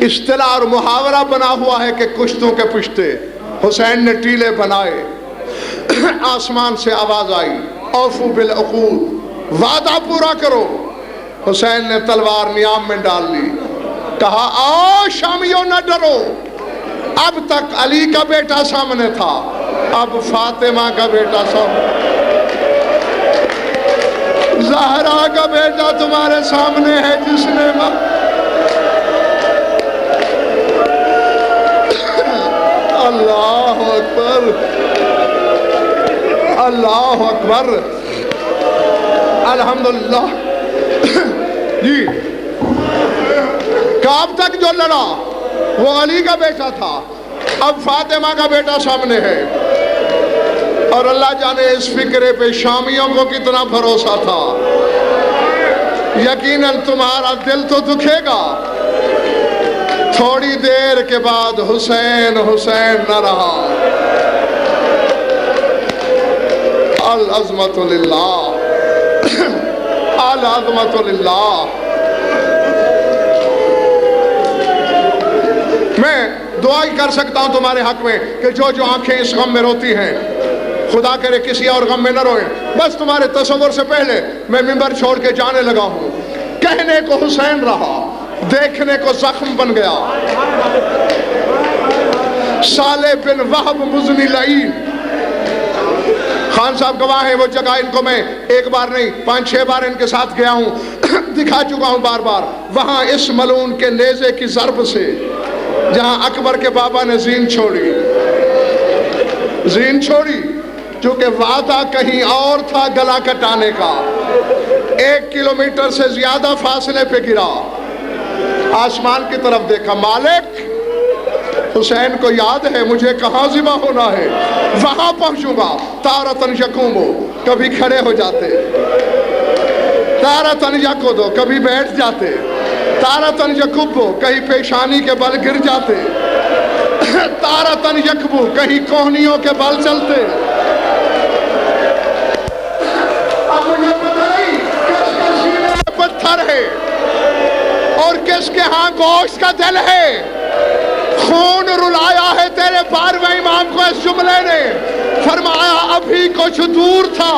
اصطلاح اور محاورہ بنا ہوا ہے کہ کشتوں کے پشتے. حسین نے ٹیلے بنائے, آسمان سے آواز آئی اوفو بالعقود, وعدہ پورا کرو. حسین نے تلوار نیام میں ڈال لی, کہا آؤ شامیوں نہ ڈرو, اب تک علی کا بیٹا سامنے تھا, اب فاطمہ کا بیٹا سامنے, زہرا کا بیٹا تمہارے سامنے ہے جس نے اللہ اکبر, اللہ اکبر, الحمدللہ. جی, اب تک جو لڑا وہ علی کا بیٹا تھا, اب فاطمہ کا بیٹا سامنے ہے. اور اللہ جانے اس فکرے پہ شامیوں کو کتنا بھروسہ تھا. یقیناً تمہارا دل تو دکھے گا. تھوڑی دیر کے بعد حسین حسین نہ رہا. العظمت للہ, العظمت للہ. میں دعا ہی کر سکتا ہوں تمہارے حق میں کہ جو جو آنکھیں اس غم میں روتی ہیں, خدا کرے کسی اور غم میں نہ روئیں. بس تمہارے تصور سے پہلے میں ممبر چھوڑ کے جانے لگا ہوں. کہنے کو حسین رہا, دیکھنے کو زخم بن گیا. صالح بن وہب مزنی لعین, خان صاحب گواہ ہیں, وہ جگہ ان کو میں ایک بار نہیں 5-6 بار ان کے ساتھ گیا ہوں, دکھا چکا ہوں بار بار. وہاں اس ملعون کے نیزے کی ضرب سے جہاں اکبر کے بابا نے زین چھوڑی, زین چھوڑی، چونکہ وعدہ کہیں اور تھا گلا کٹانے کا، 1 کلومیٹر سے زیادہ فاصلے پہ گرا، آسمان کی طرف دیکھا، مالک حسین کو یاد ہے مجھے کہاں ذبح ہونا ہے، وہاں پہنچوں گا۔ تارتن یقومو، کبھی کھڑے ہو جاتے، تارتن یقودو، کبھی بیٹھ جاتے، تارتن یکبو، کہیں پیشانی کے بل گر جاتے، تارتن یکبو، کہیں کوہنیوں کے بل چلتے۔ اب مجھے پتہ نہیں کس کے سینے میں پتھر ہے اور کس کے ہاں گوشت کا دل ہے۔ خون رلایا ہے تیرے 12ویں امام کو اس جملے نے، فرمایا ابھی کچھ دور تھا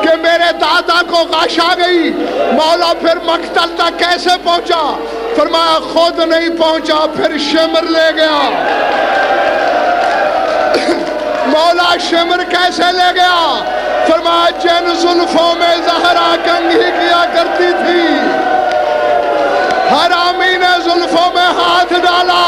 کہ میرے دادا کو غش آ گئی، مولا پھر مقتل تک کیسے پہنچا؟ فرمایا خود نہیں پہنچا، پھر شمر لے گیا۔ مولا شمر کیسے لے گیا؟ فرمایا جن زلفوں میں زہرا کنگھی کیا کرتی تھی، حرامی نے زلفوں میں ہاتھ ڈالا،